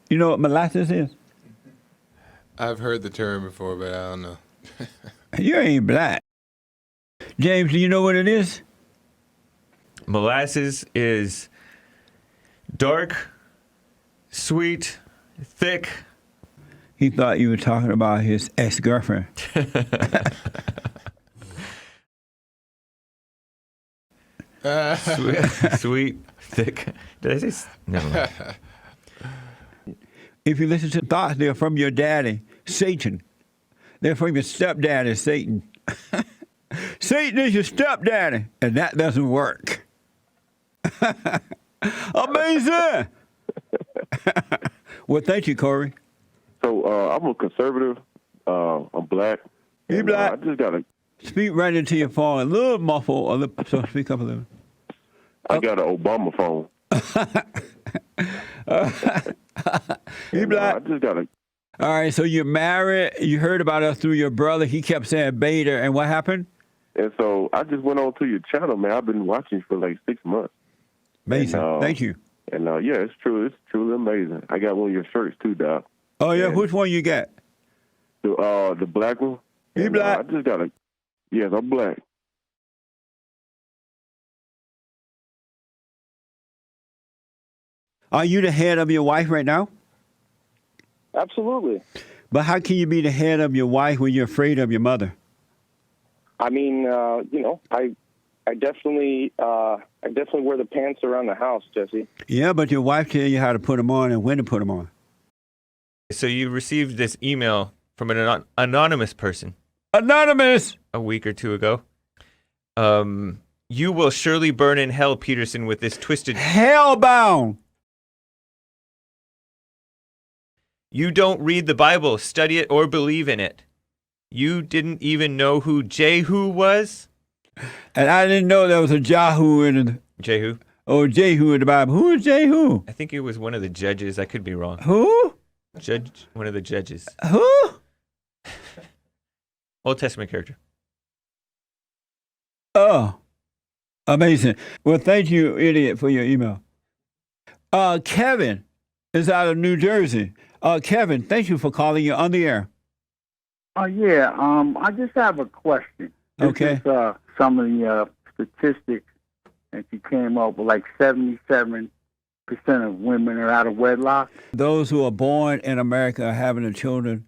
You know what molasses is? I've heard the term before, but I don't know. You ain't black. James, do you know what it is? Molasses is dark, sweet, thick. He thought you were talking about his ex-girlfriend. Sweet, thick. Did I say? Never mind. If you listen to thoughts, they're from your daddy, Satan. They're from your stepdaddy, Satan. Satan is your stepdaddy, and that doesn't work. Amazing. Well, thank you, Corey. So I'm a conservative. I'm black. You black? I just got a. Speak right into your phone, a little muffled, so speak up a little. I got an Obama phone. You black? I just got a. All right, so you're married. You heard about us through your brother. He kept saying beta, and what happened? And so I just went on to your channel, man. I've been watching for like 6 months. Amazing. Thank you. And yeah, it's true. It's truly amazing. I got one of your shirts too, Doc. Oh yeah, and which one you got? The black one. You black? I just got a. Yes, I'm black. Are you the head of your wife right now? Absolutely. But how can you be the head of your wife when you're afraid of your mother? I mean, I definitely wear the pants around the house, Jesse. Yeah, but your wife tells you how to put them on and when to put them on. So you received this email from an anonymous person. Anonymous! A week or two ago. You will surely burn in hell, Peterson, with this twisted... Hellbound! You don't read the Bible, study it, or believe in it. You didn't even know who Jehu was? And I didn't know there was a Jehu in the... Jehu? Oh, Jehu in the Bible. Who is Jehu? I think it was one of the judges. I could be wrong. Who? One of the judges. Who? Old Testament character. Oh, amazing. Well, thank you, idiot, for your email. Kevin is out of New Jersey. Kevin, thank you for calling. You're on the air. Yeah. I just have a question. Okay. This is some of the statistics that you came up with, like 77% of women are out of wedlock. Those who are born in America are having their children.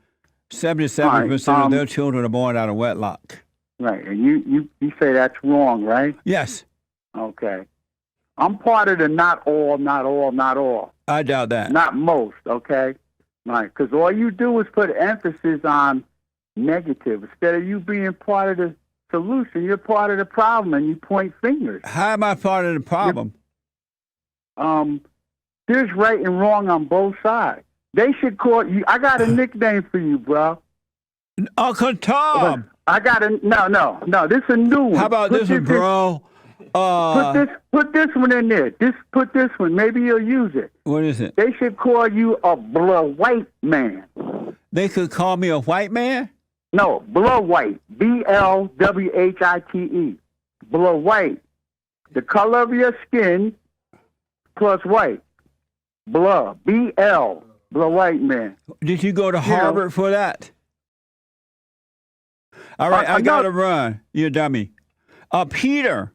77% of their children are born out of wedlock. Right. And you say that's wrong, right? Yes. Okay. I'm part of the not all. I doubt that. Not most, okay? Right. Because all you do is put emphasis on negative. Instead of you being part of the solution, you're part of the problem and you point fingers. How am I part of the problem? There's right and wrong on both sides. They should call you. I got a nickname for you, bro. Uncle Tom. I got a no. This is a new one. How about this one, bro? Put this one in there. Put this one. Maybe you'll use it. What is it? They should call you a white man. They could call me a white man? No, white. BLWHITE. White. The color of your skin plus white. BL. White man. Did you go to Harvard for that? All right, I got to run. You a dummy. Peter.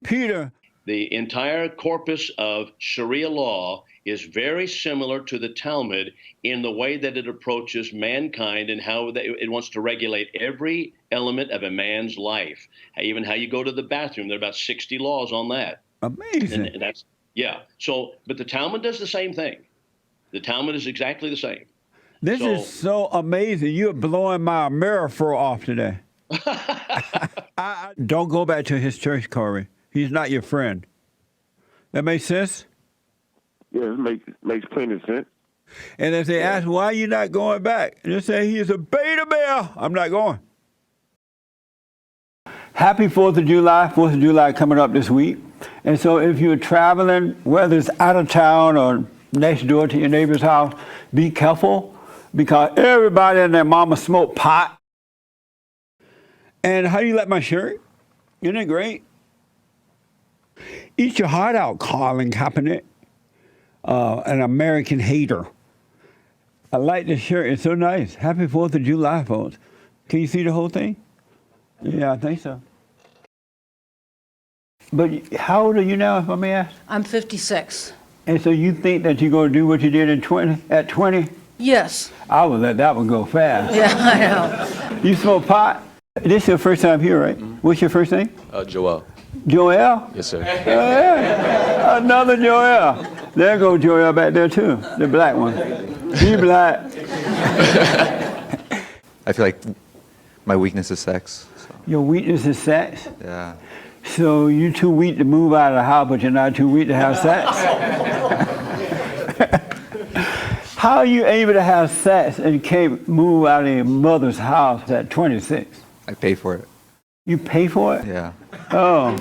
Peter. The entire corpus of Sharia law is very similar to the Talmud in the way that it approaches mankind and how it wants to regulate every element of a man's life. Even how you go to the bathroom. There are about 60 laws on that. Amazing. And that's, yeah. So, but the Talmud does the same thing. The Talmud is exactly the same. This is so amazing. You're blowing my metaphor off today. Don't go back to his church, Corey. He's not your friend. That makes sense? Yeah, it makes plenty of sense. And if they ask, why are you not going back? Just say, he's a beta male. I'm not going. Happy 4th of July. 4th of July coming up this week. And so if you're traveling, whether it's out of town or next door to your neighbor's house, be careful because everybody and their mama smoke pot. And how do you like my shirt? Isn't it great? Eat your heart out, Colin Kaepernick. an American hater. I like this shirt. It's so nice. Happy 4th of July, folks. Can you see the whole thing? Yeah, I think so. But how old are you now, if I may ask? I'm 56. And so you think that you're going to do what you did at 20? Yes. I would let that one go fast. Yeah, I know. You smoke pot? This is your first time here, right? What's your first name? Joel. Joel? Yes, sir. Yeah. Another Joel. There goes Joel back there too, the black one. He black. I feel like my weakness is sex. So. Your weakness is sex? Yeah. So you're too weak to move out of the house, but you're not too weak to have sex? How are you able to have sex and can't move out of your mother's house at 26? I pay for it. You pay for it? Yeah. Oh,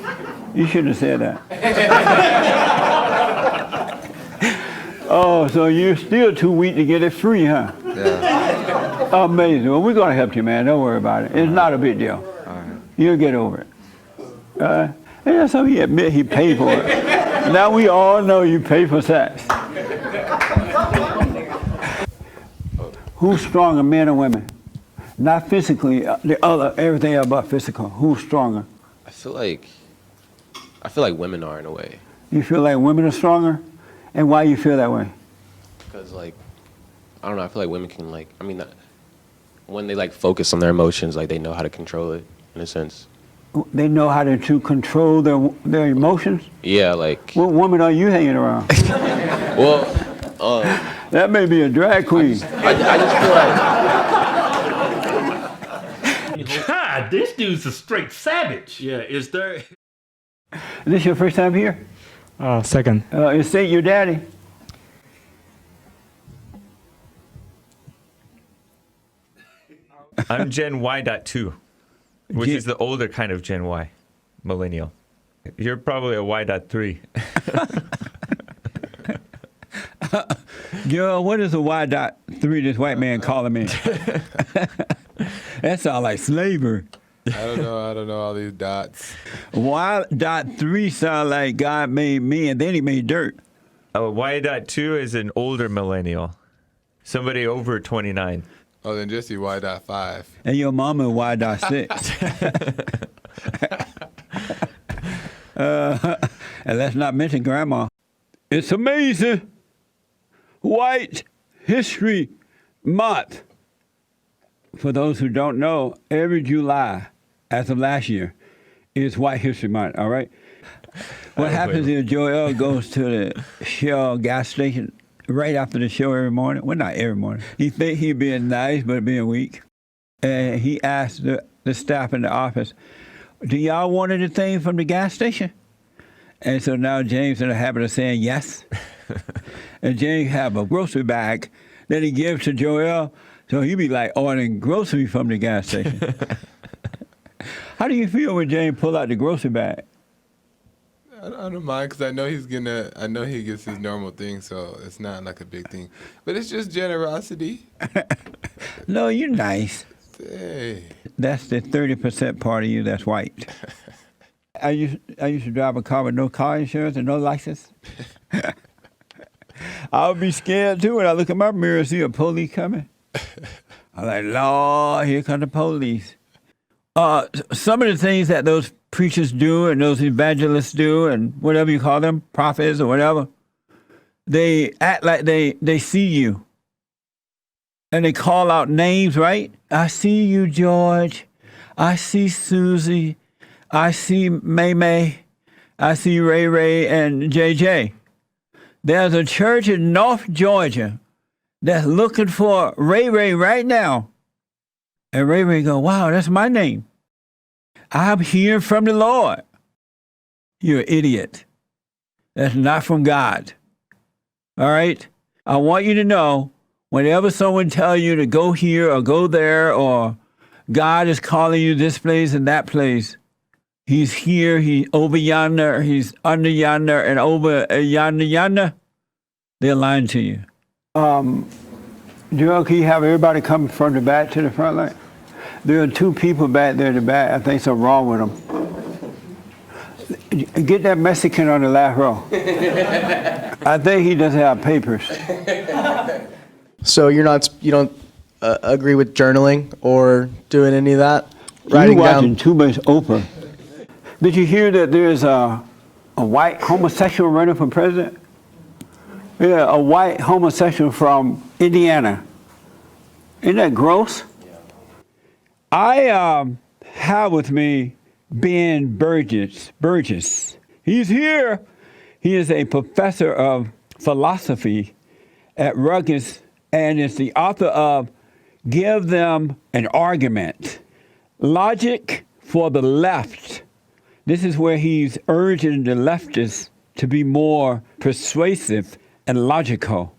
you shouldn't have said that. Oh, so you're still too weak to get it free, huh? Yeah. Amazing. Well, we're going to help you, man. Don't worry about it. It's not a big deal. All right. You'll get over it. Yeah, so he admit he paid for it. Now we all know you pay for sex. Who's stronger, men or women? Not physically, the other, everything about physical. Who's stronger? I feel like women are in a way. You feel like women are stronger? And why you feel that way? Because, I don't know, I feel like women can, when they, focus on their emotions, they know how to control it, in a sense. They know how to control their emotions? Yeah, What woman are you hanging around? Well, that may be a drag queen. I just feel God, this dude's a straight savage. Yeah, is there? Is this your first time here? Second. Is that your daddy? I'm Gen Y.2, which is the older kind of Gen Y, millennial. You're probably a Y.3. Joel, what is a Y.3 this white man calling me? That sounds like slavery. I don't know all these dots. Y.3 sound like God made me and then he made dirt. Y.2 is an older millennial, somebody over 29. Oh, then Jesse Y.5. And your mama Y.6. And let's not mention grandma. It's amazing. White History Month. For those who don't know, every July, as of last year, is White History Month, all right? What happens is Joel goes to the Shell gas station right after the show every morning. Well, not every morning. He think he being nice, but being weak. And he asked the staff in the office, do y'all want anything from the gas station? And so now James in the habit of saying yes. And James have a grocery bag that he gives to Joel. So he be like ordering groceries from the gas station. How do you feel when James pull out the grocery bag? I don't mind because I know he gets his normal thing, so it's not like a big thing. But it's just generosity. No, you're nice. Hey. That's the 30% part of you that's white. I used to drive a car with no car insurance and no license. I would be scared too when I look in my mirror and see a police coming. I'm like, Lord, here come the police. Some of the things that those preachers do and those evangelists do and whatever you call them, prophets or whatever, they act like they see you. And they call out names, right? I see you, George. I see Susie. I see May May. I see Ray Ray and JJ. There's a church in North Georgia that's looking for Ray Ray right now. And Ray Ray go, wow, that's my name. I'm hearing from the Lord. You're an idiot. That's not from God. All right? I want you to know, whenever someone tells you to go here or go there or God is calling you this place and that place, he's here, he's over yonder, he's under yonder, and over yonder, they're lying to you. Joel, can you have everybody come from the back to the front line? There are two people back there in the back. I think something wrong with them. Get that Mexican on the last row. I think he doesn't have papers. So you don't agree with journaling or doing any of that? You're watching too much Oprah. Did you hear that there's a white homosexual running for president? Yeah, a white homosexual from Indiana. Isn't that gross? I have with me Ben Burgess. He's here. He is a professor of philosophy at Rutgers and is the author of Give Them an Argument, Logic for the Left. This is where he's urging the leftists to be more persuasive and logical.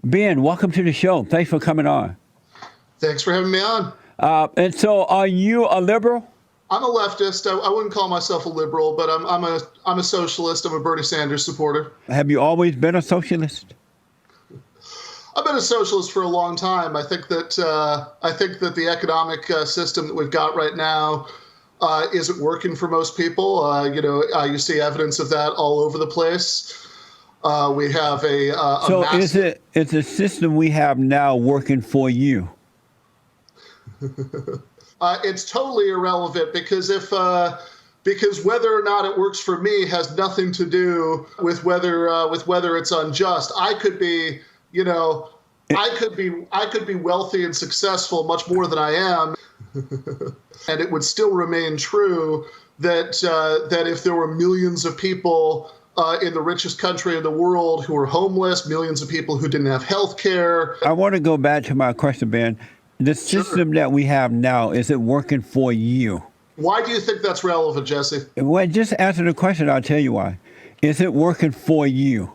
Ben, welcome to the show. Thanks for coming on. Thanks for having me on. And so, are you a liberal? I'm a leftist. I wouldn't call myself a liberal, but I'm a socialist. I'm a Bernie Sanders supporter. Have you always been a socialist? I've been a socialist for a long time. I think that the economic system that we've got right now isn't working for most people. You see evidence of that all over the place. We have so massive... is the system we have now working for you? It's totally irrelevant because whether or not it works for me has nothing to do with whether it's unjust. I could be wealthy and successful much more than I am, and it would still remain true that if there were millions of people in the richest country in the world who were homeless, millions of people who didn't have health care. I want to go back to my question, Ben. The system that we have now, is it working for you? Why do you think that's relevant, Jesse? Well, just answer the question, I'll tell you why. Is it working for you?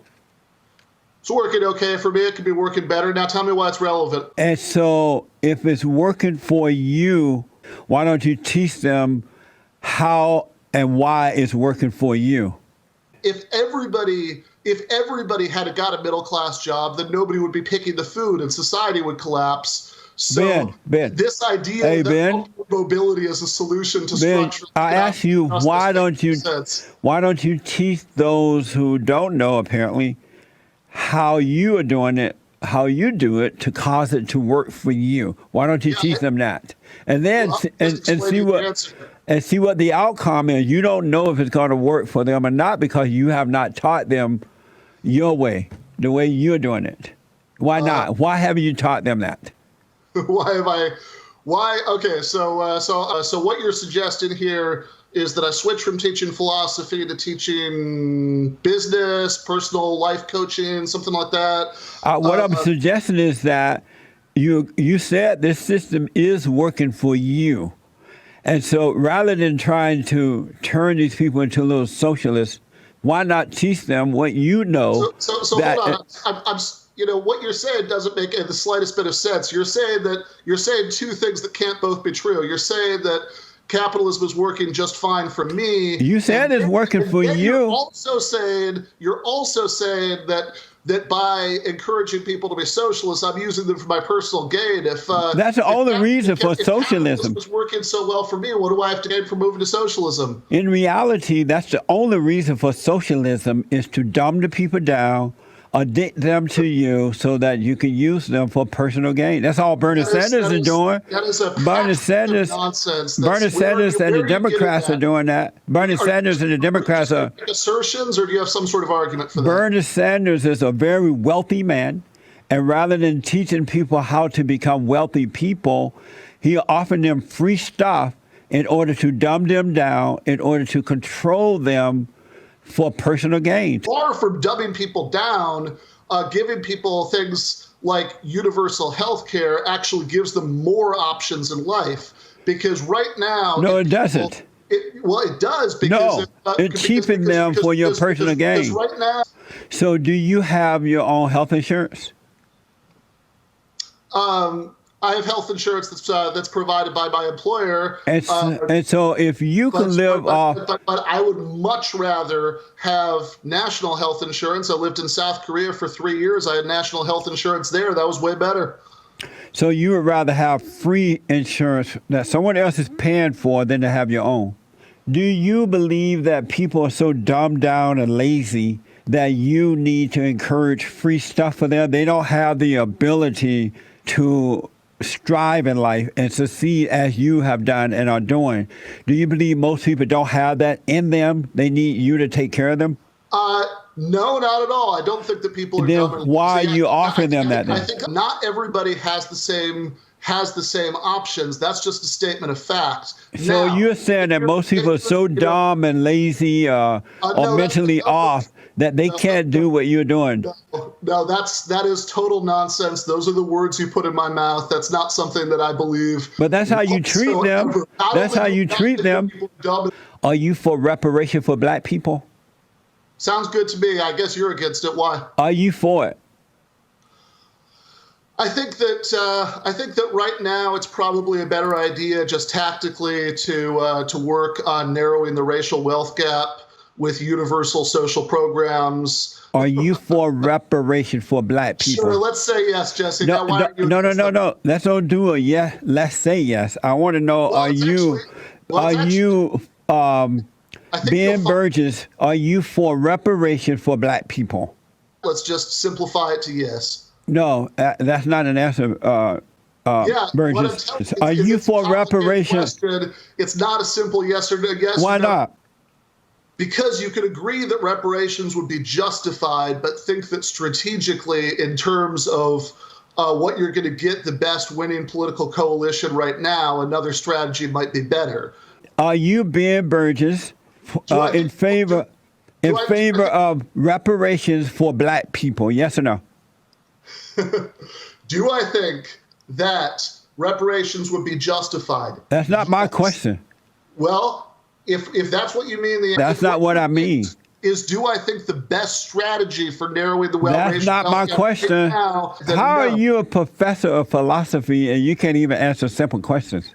It's working okay for me. It could be working better. Now tell me why it's relevant. And so if it's working for you, why don't you teach them how and why it's working for you? If everybody had got a middle class job, then nobody would be picking the food and society would collapse. So Ben, this idea that mobility is a solution to structural. I ask you, why don't you teach those who don't know apparently how you are doing it, how you do it to cause it to work for you? Why don't you teach them that? And then see what the outcome is. You don't know if it's going to work for them or not because you have not taught them your way, the way you're doing it. Why not? Why haven't you taught them that? Okay, so what you're suggesting here is that I switch from teaching philosophy to teaching business, personal life coaching, something like that. What I'm suggesting is that you said this system is working for you. And so rather than trying to turn these people into little socialists, why not teach them what you know? So hold on. What you're saying doesn't make the slightest bit of sense. You're saying two things that can't both be true. You're saying that capitalism is working just fine for me. You said it's working for you. You're also saying that by encouraging people to be socialists, I'm using them for my personal gain. That's the only reason for socialism. If was working so well for me, what do I have to gain from moving to socialism? In reality, that's the only reason for socialism is to dumb the people down, addict them to you so that you can use them for personal gain. That's all Bernie Sanders is doing. That is a Bernie Sanders, nonsense. Bernie Sanders and the Democrats are doing that. Bernie Sanders and the Democrats are assertions, or do you have some sort of argument for that? Bernie Sanders is a very wealthy man, and rather than teaching people how to become wealthy people, he offered them free stuff in order to dumb them down, in order to control them for personal gain. Far from dumbing people down, giving people things like universal health care actually gives them more options in life. Because right now... No, it doesn't. It does. Because it cheapens them for your personal gain. Because right now... So do you have your own health insurance? I have health insurance that's provided by my employer. And so if you can live off... But I would much rather have national health insurance. I lived in South Korea for 3 years. I had national health insurance there. That was way better. So you would rather have free insurance that someone else is paying for than to have your own. Do you believe that people are so dumbed down and lazy that you need to encourage free stuff for them? They don't have the ability to strive in life and succeed as you have done and are doing. Do you believe most people don't have that in them? They need you to take care of them? No, not at all. I don't think that people are Then dumb and why are lazy. you offering them that I then? think not everybody has the same options. That's just a statement of fact. So Now, you're saying that most people are so dumb and lazy or no, mentally off that they can't do what you're doing? No, that is total nonsense. Those are the words you put in my mouth. That's not something that I believe. But that's how you treat them. whatsoever. Not That's only how do you I treat think them. people are dumb, Are you for reparation for black people? sounds good to me. I guess you're against it. Why? Are you for it? I think that right now it's probably a better idea just tactically to work on narrowing the racial wealth gap with universal social programs. Are you for reparation for black people? Sure, let's say yes, Jesse. No, now, why are you no. Let's don't do a yes. Let's say yes. I want to know: Well, it's Ben Burgess? Are you for reparation for black people? Let's just simplify it to yes. No, that's not an answer. Yeah, what I'm Burgess, telling are is you it's a for complicated reparations? question. It's not a simple yes or no. Yes. Why or no. not? Because you could agree that reparations would be justified, but think that strategically, in terms of what you're going to get the best winning political coalition right now, another strategy might be better. Are you, Ben Burgess, in favor of reparations for black people? Yes or no? Do I think that reparations would be justified? That's not my question. Well, if that's what you mean, That's not what I mean. Is do I think the best strategy for narrowing the wealth That's not my question. How are you a professor of philosophy and you can't even answer simple questions?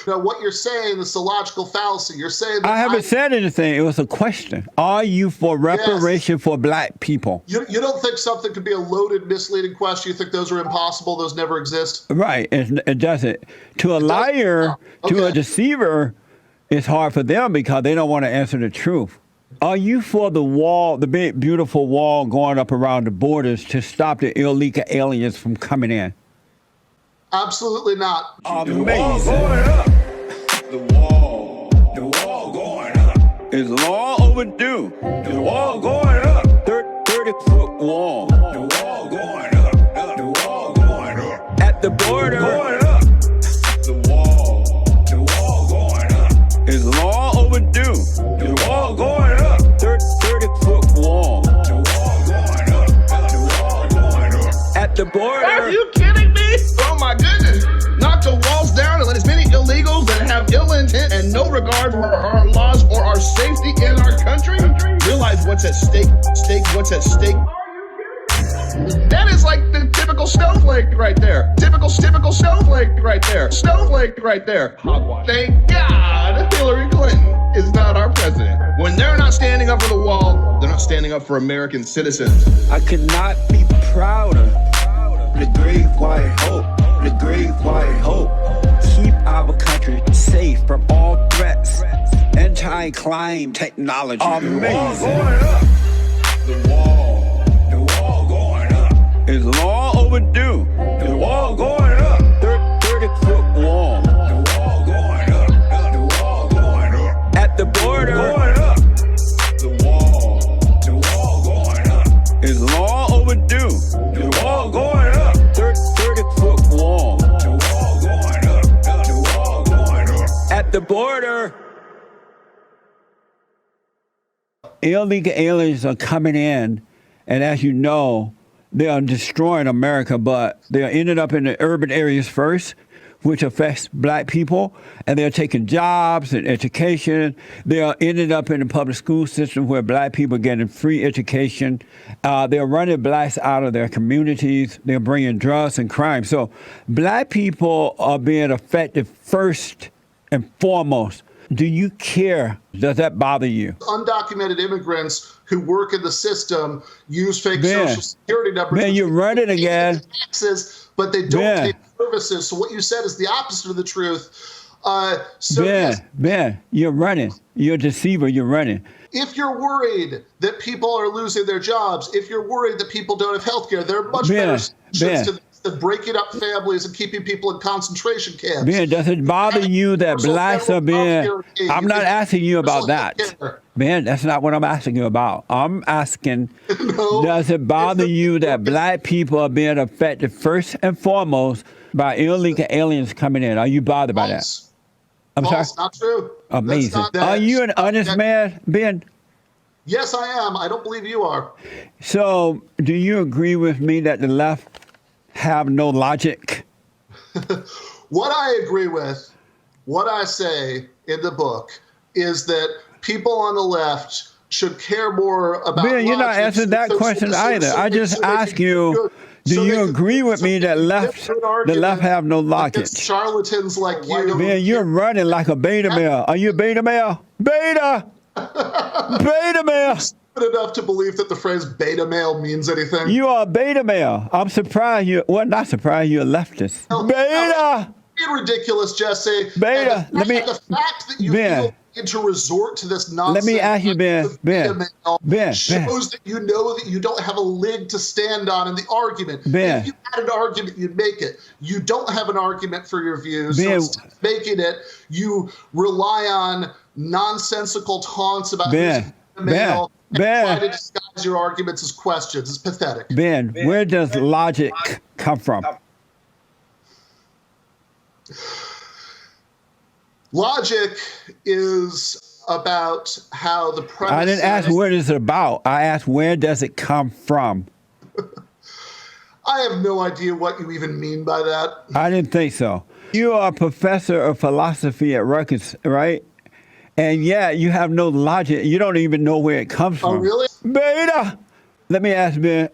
Now, what you're saying is a logical fallacy. You're saying that I haven't said anything. It was a question. Are you for reparation for black people? You don't think something could be a loaded, misleading question? You think those are impossible? Those never exist? Right. It doesn't. To a liar, to a deceiver, it's hard for them because they don't want to answer the truth. Are you for the wall, the big, beautiful wall going up around the borders to stop the illegal aliens from coming in? Absolutely not. Amazing. The wall going up. Is long overdue. The wall going up. 30-foot wall. The wall going up. The wall going up. At the border. Going up. The wall going up. Is long overdue. The wall going up. 30-foot wall. The wall going up. The wall going up. At the border. Are you kidding me? Oh my goodness. Knock the walls down and let as many illegals that have ill intent and no regard for our laws or our safety in our country realize what's at stake. What's at stake. That is like the typical snowflake right there. Typical snowflake right there. Snowflake right there. Thank God Hillary Clinton is not our president. When they're not standing up for the wall, they're not standing up for American citizens. I could not be prouder. The great white hope. The great white hope. Keep our country safe from all threats. Anti-crime technology. Amazing. The wall going up. Is long overdue. The wall going up. 30-foot wall. The wall going up. The wall going up. At the border. Going up. The wall going up. Is long overdue. The wall going up. 30-foot wall. The wall going up. The wall going up. At the border. Illegal aliens are coming in, and as you know, they are destroying America, but they are ended up in the urban areas first, which affects black people, and they're taking jobs and education. They are ended up in the public school system where black people are getting free education. They're running blacks out of their communities. They're bringing drugs and crime. So black people are being affected first and foremost. Do you care? Does that bother you? Undocumented immigrants who work in the system use fake social security numbers. Man, you're running again. Taxes, but they don't pay services. So what you said is the opposite of the truth. Ben, you're running. You're a deceiver. You're running. if you're worried that people are losing their jobs, if you're worried that people don't have health care, there are much better solutions to this than breaking up families and keeping people in concentration camps. Ben, does it bother you that blacks are being... I'm not asking you about that. Ben, that's not what I'm asking you about. I'm asking, does it bother you that black people are being affected first and foremost by illegal aliens coming in? Are you bothered by that? I'm sorry? Not true. Amazing. Are you an honest man, Ben? Yes, I am. I don't believe you are. So, do you agree with me that the left have no logic? What I agree with, what I say in the book, is that people on the left should care more about Ben, you're not answering that question either. I just asked you, do you agree with me that the left have no logic? Charlatans like you. Ben, you're running like a beta male. Are you a beta male? Beta! Beta male! Enough to believe that the phrase beta male means anything. You are a beta male. I'm surprised you. Well, not surprised you're a leftist. Beta. You're ridiculous, Jesse. Beta. The fact that you feel need to resort to this nonsense. Let me ask you, Ben. Shows that you know that you don't have a leg to stand on in the argument. Ben. If you had an argument, you'd make it. You don't have an argument for your views. Ben. So instead of making it, you rely on nonsensical taunts about who's a male. Try to disguise your arguments as questions. It's pathetic. Ben, where does logic come from? Logic is about how the premise. I didn't ask what it's about. I asked where does it come from? I have no idea what you even mean by that. I didn't think so. You are a professor of philosophy at Rutgers, right? And yeah, you have no logic. You don't even know where it comes from. Oh, really? Beta! Let me ask Ben.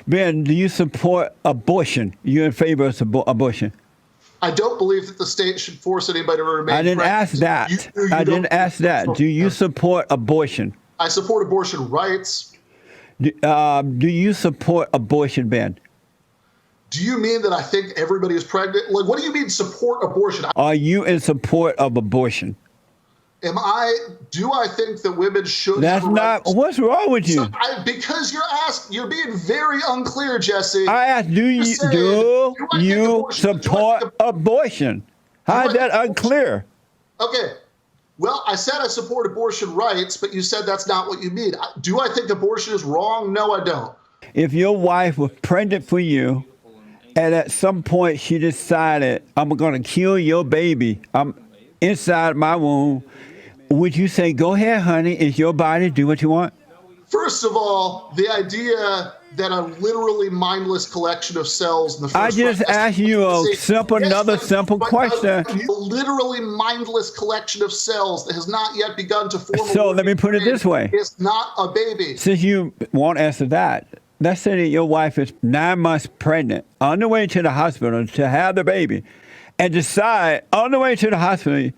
Ben, do you support abortion? You in favor of abortion? I don't believe that the state should force anybody to remain I didn't ask that. I didn't ask that. Do you support abortion? I support abortion rights. Do you support abortion, Ben? Do you mean that I think everybody is pregnant? Like, what do you mean support abortion? Are you in support of abortion? Do I think that women should? That's not. What's wrong with you? Because you're being very unclear, Jesse. I asked, do you support abortion? How is that unclear? Okay. Well, I said I support abortion rights, but you said that's not what you mean. Do I think abortion is wrong? No, I don't. If your wife was pregnant for you, and at some point she decided, I'm going to kill your baby, I'm inside my womb, would you say, go ahead, honey, it's your body, do what you want? First of all, the idea that a literally mindless collection of cells in the first I just asked you another simple question. A literally mindless collection of cells that has not yet begun to form. So let me put it this way. It's not a baby. Since you won't answer that, let's say that your wife is 9 months pregnant, on the way to the hospital to have the baby, and decide on the way to the hospital,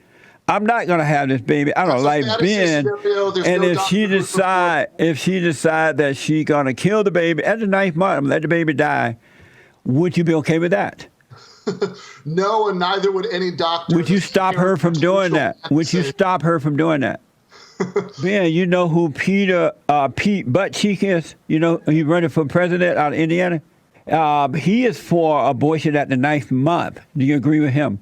I'm not going to have this baby. I don't like Ben. And if she decide that she's going to kill the baby at the 9th month and let the baby die, would you be okay with that? No, and neither would any doctor. Would you stop her from doing that? Would you stop her from doing that? Ben, you know who Pete Buttcheek is? You know, he's running for president out of Indiana. He is for abortion at the 9th month. Do you agree with him?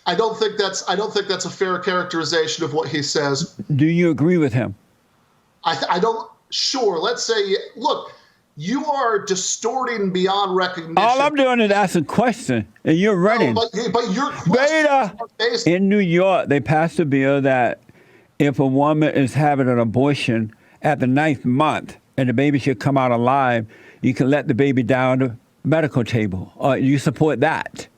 I don't think that's a fair characterization of what he says. Do you agree with him? I don't. Sure. Let's say. Look, you are distorting beyond recognition. All I'm doing is asking a question, and you're running. No, but your Beta. In New York, they passed a bill that if a woman is having an abortion at the 9th month and the baby should come out alive, you can let the baby die on the medical table. You support that?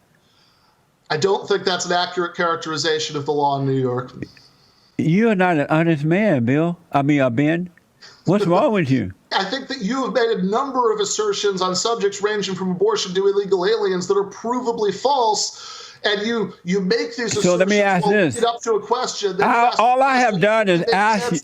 I don't think that's an accurate characterization of the law in New York. You're not an honest man, Ben. What's wrong with you? I think that you have made a number of assertions on subjects ranging from abortion to illegal aliens that are provably false, and you make these assertions. So let me ask this. Lead up to a question. All I have done is ask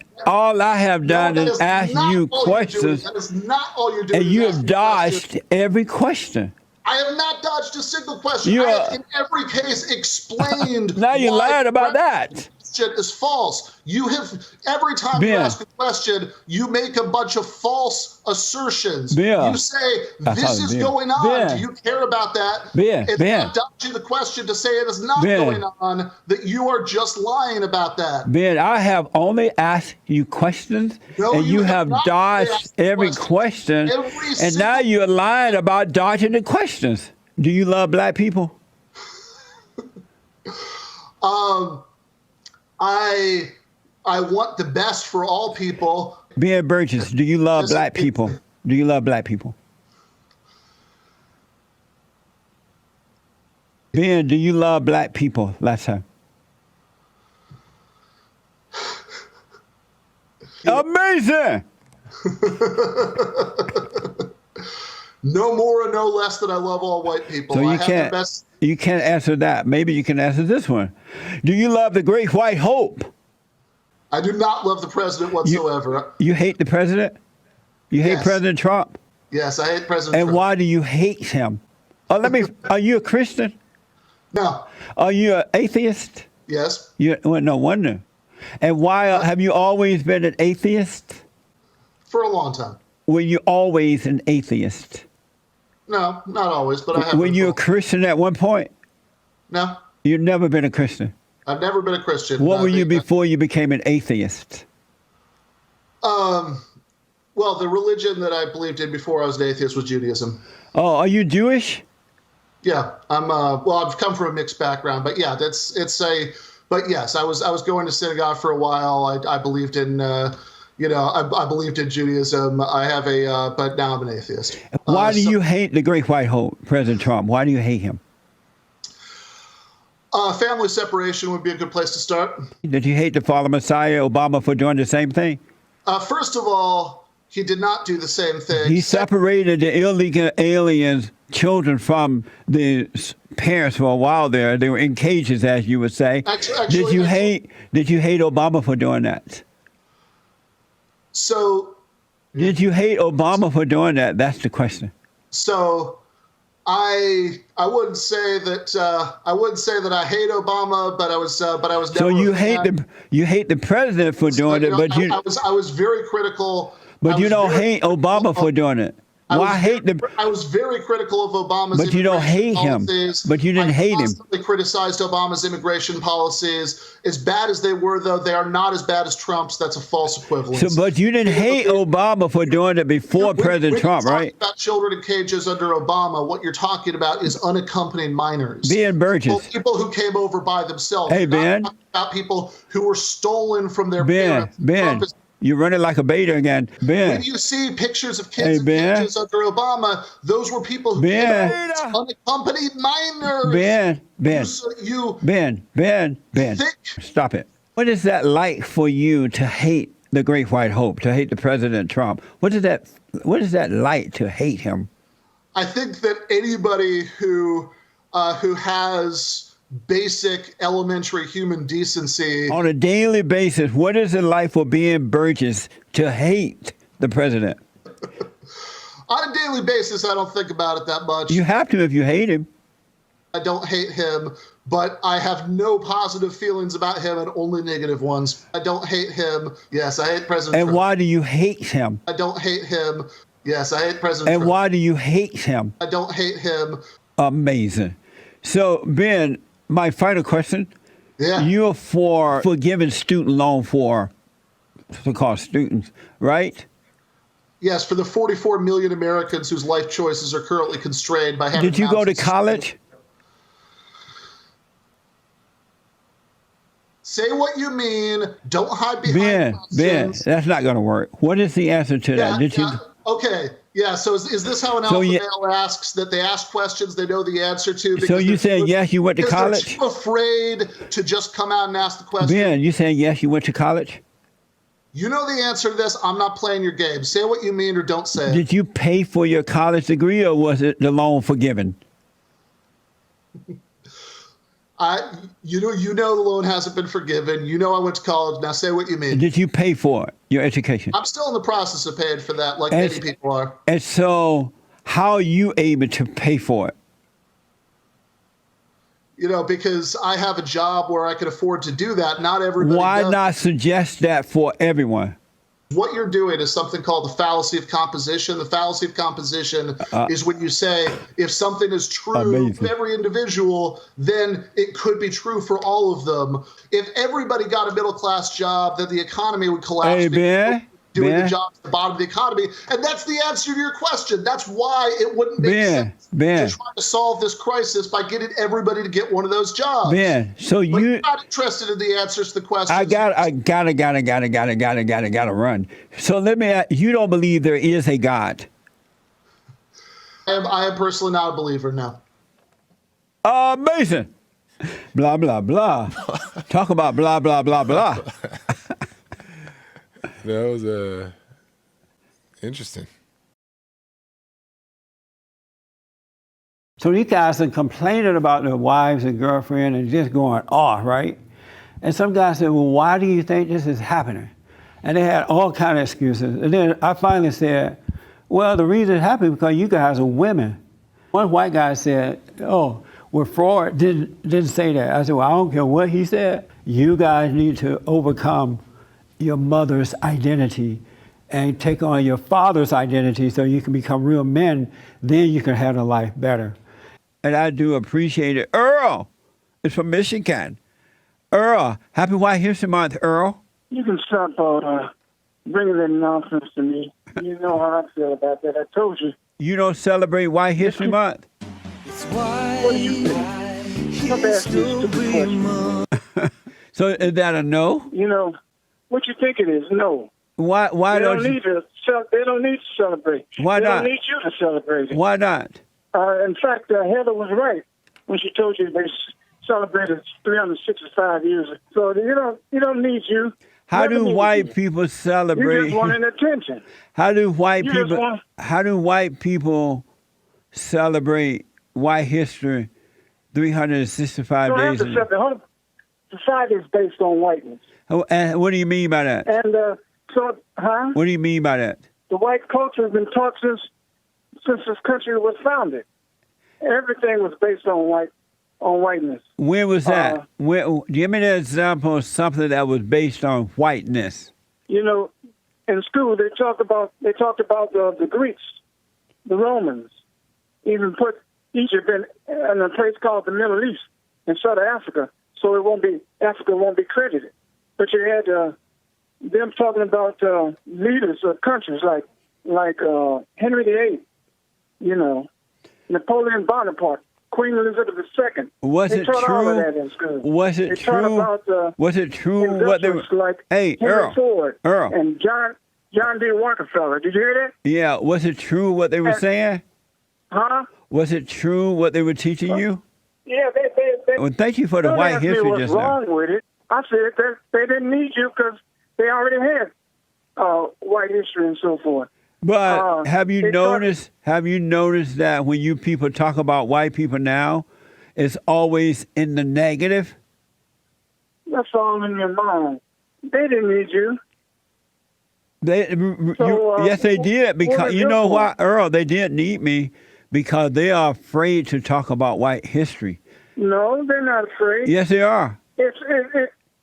you questions. That is not all you're doing. And you have dodged every question. I have not dodged a single question. I have in every case explained. Now you lied about that. question is false. You have, every time you ask a question, you make a bunch of false assertions. You say, this is going on. Do you care about that? It's not dodging the question to say it is not going on, that you are just lying about that. Ben, I have only asked you questions, and you have dodged every question, and now you're lying about dodging the questions. Do you love black people? I want the best for all people. Ben Burgess, do you love black people? Do you love black people? Ben, do you love black people? Last time. Amazing. No more and no less than I love all white people. So I have the best. You can't answer that. Maybe you can answer this one. Do you love the Great White Hope? I do not love the president whatsoever. You hate the president? You hate President Trump? Yes, I hate President Trump. And why do you hate him? Oh, are you a Christian? No. Are you an atheist? Yes. Well, no wonder. And why have you always been an atheist? For a long time. Were you always an atheist? No, not always, but I have. Were you a Christian at one point? No. You've never been a Christian? I've never been a Christian. What were you before you became an atheist? Well, the religion that I believed in before I was an atheist was Judaism. Oh, are you Jewish? Yeah, I'm. Well, I've come from a mixed background, but yeah, But yes, I was going to synagogue for a while. I believed in. I believed in Judaism. I have but now I'm an atheist. Why do you hate the Great White Hope, President Trump? Why do you hate him? Family separation would be a good place to start. Did you hate the Father Messiah, Obama, for doing the same thing? First of all, he did not do the same thing. He separated the illegal aliens, children, from the parents for a while there. They were in cages, as you would say. Did you hate Obama for doing that? So, did you hate Obama for doing that? That's the question. So, I wouldn't say that I hate Obama, but I was never. So you hate the president for doing it, but I was very critical. But you don't hate Obama for doing it. Why hate the? I was very critical of Obama's. But you don't hate him. But you didn't hate him. I constantly criticized Obama's immigration policies. As bad as they were, though, they are not as bad as Trump's. That's a false equivalence. So, but you didn't hate Obama for doing it before President Trump, right? About children in cages under Obama, what you're talking about is unaccompanied minors. Ben Burgess. People who came over by themselves. Hey, Ben. About people who were stolen from their parents. Ben. You're running like a beta again. Ben. When you see pictures of kids in cages under Obama, those were people who came unaccompanied minors. Ben. Stop it. What is that like for you to hate the Great White Hope, to hate the President Trump? What is that like to hate him? I think that anybody who has basic elementary human decency on a daily basis, what is it like for Ben Burgess to hate the president? On a daily basis, I don't think about it that much. You have to if you hate him. I don't hate him, but I have no positive feelings about him and only negative ones. I don't hate him. Yes, I hate President Trump. And why do you hate him? I don't hate him. Yes, I hate President Trump. And why do you hate him? I don't hate him. Amazing. So, Ben, my final question. Yeah. You're for forgiving student loan for so-called students, right? Yes, for the 44 million Americans whose life choices are currently constrained by having. Did you go to college? Say what you mean. Don't hide behind questions. Ben, that's not going to work. What is the answer to that? Did you? Okay. Yeah. So is this how an alpha male asks? That they ask questions they know the answer to? So you saying yes, you went to college? They're too afraid to just come out and ask the question. Ben, you saying yes, you went to college? You know the answer to this. I'm not playing your game. Say what you mean or don't say it. Did you pay for your college degree or was it the loan forgiven? You know the loan hasn't been forgiven. You know I went to college. Now say what you mean. Did you pay for it, your education? I'm still in the process of paying for that, like many people are. And so how are you able to pay for it? You know, because I have a job where I can afford to do that. Not everybody Why does. not suggest that for everyone? What you're doing is something called the fallacy of composition. The fallacy of composition is when you say if something is true of every individual, then it could be true for all of them. If everybody got a middle-class job, then the economy would collapse. Hey, Ben. Doing the job at the bottom of the economy. And that's the answer to your question. That's why it wouldn't make sense to try to solve this crisis by getting everybody to get one of those jobs. Ben, so but you're not interested in the answers to the questions. I gotta run. So let me ask, you don't believe there is a God? I am personally not a believer, no. Amazing. Blah, blah, blah. Talk about blah, blah, blah, blah. That was interesting. So these guys are complaining about their wives and girlfriend and just going off, right? And some guys said, well, why do you think this is happening? And they had all kind of excuses. And then I finally said, well, the reason it happened is because you guys are women. One white guy said, oh, well, Freud didn't say that. I said, well, I don't care what he said. You guys need to overcome your mother's identity and take on your father's identity so you can become real men. Then you can have a life better. And I do appreciate it. Earl is from Michigan. Earl, happy White History Month, Earl. You can stop bringing that nonsense to me. You know how I feel about that. I told you. You don't celebrate White History Month? What do you think? Stop asking me stupid questions. So is that a no? You know, what you think it is? No. Why they don't don't need to? They don't need to celebrate. Why they not? Don't need you to celebrate it. Why not? In fact, Heather was right when she told you they celebrated 365 years. So you don't need you. How do white people celebrate? You just wanting attention. How do white people celebrate White History 365 days? The society is based on whiteness. And what do you mean by that? And What do you mean by that? The white culture has been taught since this country was founded. Everything was based on whiteness. When was that? Give me an example of something that was based on whiteness. You know, in school they talked about the Greeks, the Romans, even put Egypt in a place called the Middle East in Southern Africa, so Africa won't be credited. But you had them talking about leaders of countries like Henry VIII, you know, Napoleon Bonaparte, Queen Elizabeth II. Was it true? All of that in school. Was it true? Was it true what they were? Like hey, Henry Ford Earl, and John D. Rockefeller. Did you hear that? Yeah. Was it true what they were saying? Huh? Was it true what they were teaching you? Yeah, they well, thank you for the white history what's just now. What's wrong with it? I said that they didn't need you because they already had white history and so forth. But have you noticed that when you people talk about white people now, it's always in the negative? That's all in your mind. They didn't need you. Yes, they did, because you know what, Earl, they didn't need me because they are afraid to talk about white history. No, they're not afraid. Yes, they are.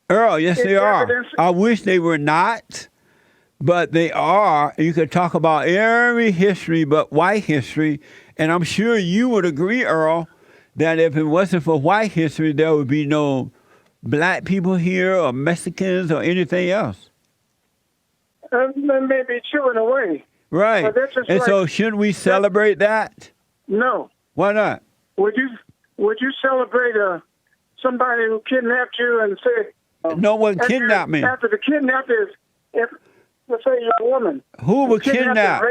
Earl, yes, they are. I wish they were not, but they are. You could talk about every history but white history, and I'm sure you would agree, Earl, that if it wasn't for white history, there would be no black people here or Mexicans or anything else. That may be true in a way. Right. And so shouldn't we celebrate that? No. Why not? Would you celebrate somebody who kidnapped you and said... no one kidnapped me. After the kidnapper let's say you're a woman. Who was kidnapped?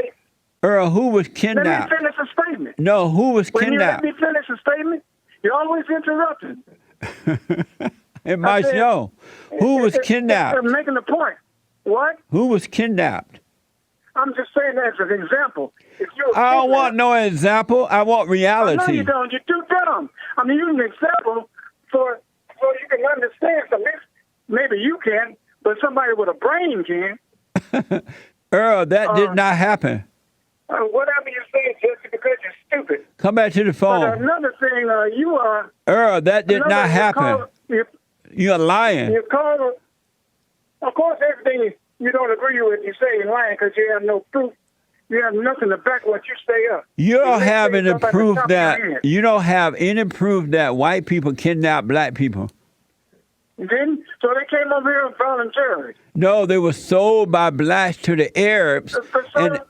Earl, who was kidnapped? Let me finish a statement. No, who was kidnapped? When you let me finish a statement, you're always interrupting. In my show. Who was kidnapped? I'm making a point. What? Who was kidnapped? I'm just saying that as an example. I don't want no example. I want reality. No, you don't. You're too dumb. I'm using an example so you can understand. So maybe you can, but somebody with a brain can. Earl, that did not happen. Whatever you say, just because you're stupid. Come back to the But phone. another thing, you are. Earl, that did not happen. You're lying. You call. Of course, everything you don't agree with, you say in lying because you have no proof. You have nothing to back what you say up. You don't have any something at the proof top of that your head. you don't have any proof that white people kidnap black people. You didn't? So they came over here voluntarily. No, they were sold by blacks to the Arabs, and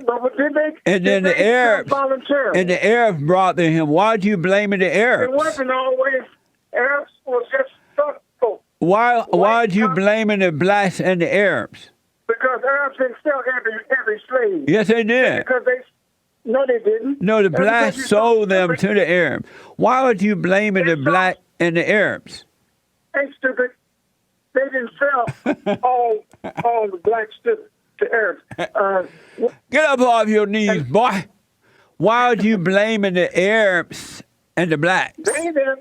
but did they? and then the Arabs voluntarily. and the Arabs brought them him. Why do you blame the It Arabs? wasn't always Arabs. Was just folk. Why do you blame the blacks and the Arabs? Because Arabs didn't sell every slave. Yes, they did. Because no, they didn't. No, the That's because blacks you sold them to the Arabs. Why would you blame the black and the Arabs? Hey, stupid. They didn't sell all the blacks to Arabs. Get up off your knees, boy. Why would you blame the Arabs and the blacks? They have their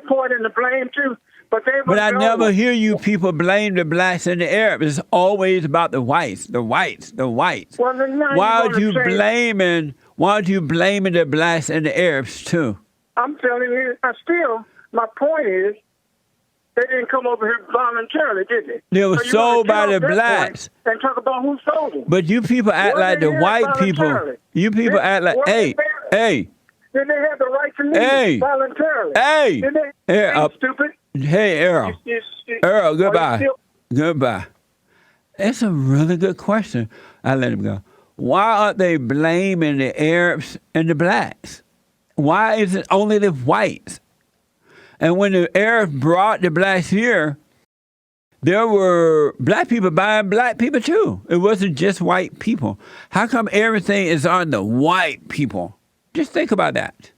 part in the blame too. But I never hear you people blame the blacks and the Arabs. It's always about the whites, the whites, the whites. Well, then now Why you're would you gonna say- blaming the blacks and the Arabs too? I'm telling you, my point is, they didn't come over here voluntarily, did they? They were So you sold wanna by get the off that blacks. point And talk about who sold them. But you people act Were like they the here white people. voluntarily? You people act like, Were they hey, there? hey, Did they have the right to leave Hey. voluntarily? Hey. Did they? Hey, Stupid. hey, Earl. Earl, goodbye. Goodbye. That's a really good question. I let him go. Why are they blaming the Arabs and the blacks? Why is it only the whites? And when the Arabs brought the blacks here, there were black people buying black people too. It wasn't just white people. How come everything is on the white people? Just think about that.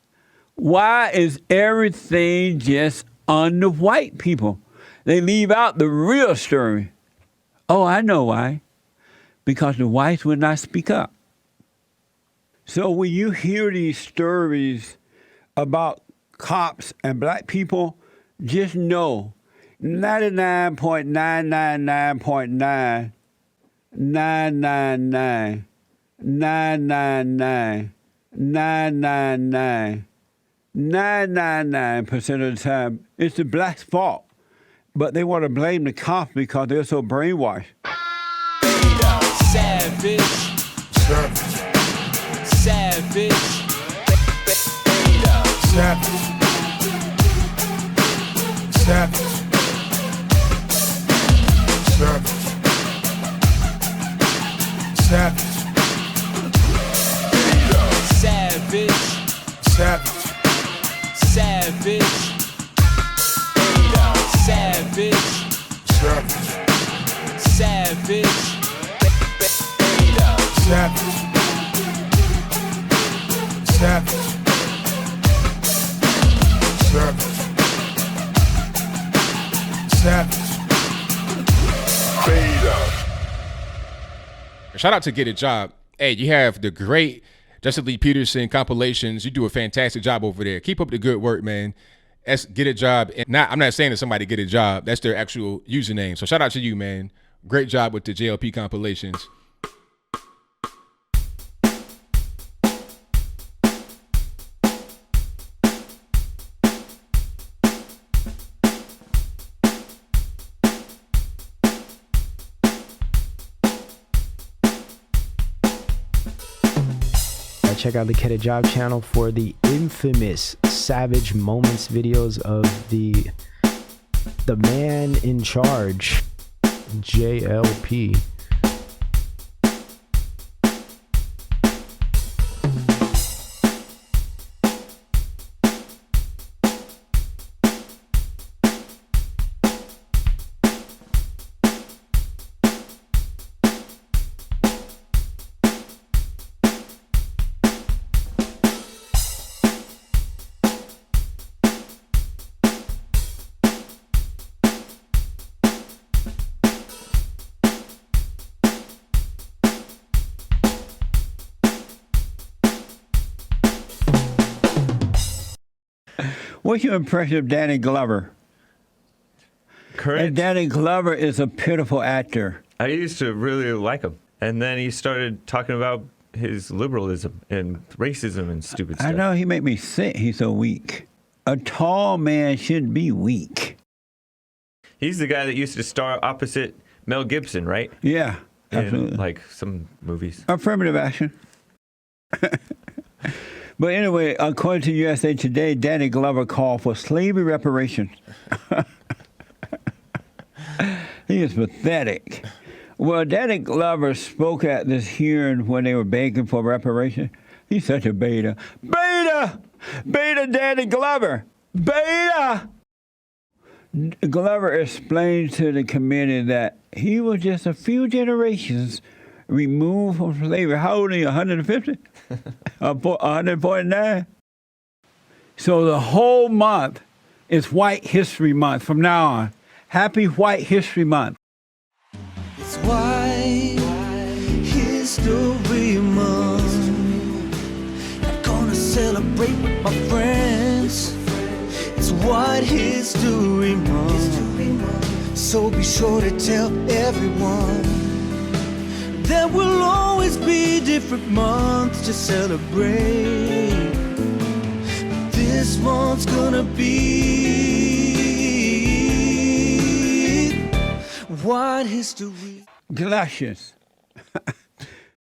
Why is everything just on the white people? They leave out the real story. Oh, I know why. Because the whites would not speak up. So when you hear these stories about cops and black people, just know 99.999.9 999 999 999 999% of the time it's the blacks' fault. But they want to blame the cops because they're so brainwashed. Savage. Savage. Savage. Savage. Savage. Savage. Savage. Savage. Savage. Savage. Savage. Savage. Savage. Savage. Shout out to Get a Job. Hey, you have the great Justin Lee Peterson compilations. You do a fantastic job over there. Keep up the good work, man. That's Get a Job. And I'm not saying that somebody get a job. That's their actual username. So shout out to you, man. Great job with the JLP compilations. Check out the Get a Job channel for the infamous Savage Moments videos of the man in charge, JLP. What's your impression of Danny Glover? And Danny Glover is a pitiful actor. I used to really like him. And then he started talking about his liberalism and racism and stupid stuff. I know, he make me sick. He's so weak. A tall man shouldn't be weak. He's the guy that used to star opposite Mel Gibson, right? Yeah, absolutely. In, like some movies. Affirmative action. But anyway, according to USA Today, Danny Glover called for slavery reparations. He is pathetic. Well, Danny Glover spoke at this hearing when they were begging for reparations. He's such a beta. Beta! Beta Danny Glover! Beta! Glover explained to the committee that he was just a few generations removed from slavery. How old are you, 150? 149? So the whole month is White History Month from now on. Happy White History Month. It's White History Month. I'm gonna celebrate with my friends. It's White History Month. So be sure to tell everyone. There will always be different months to celebrate. This month's gonna be White History. Galatians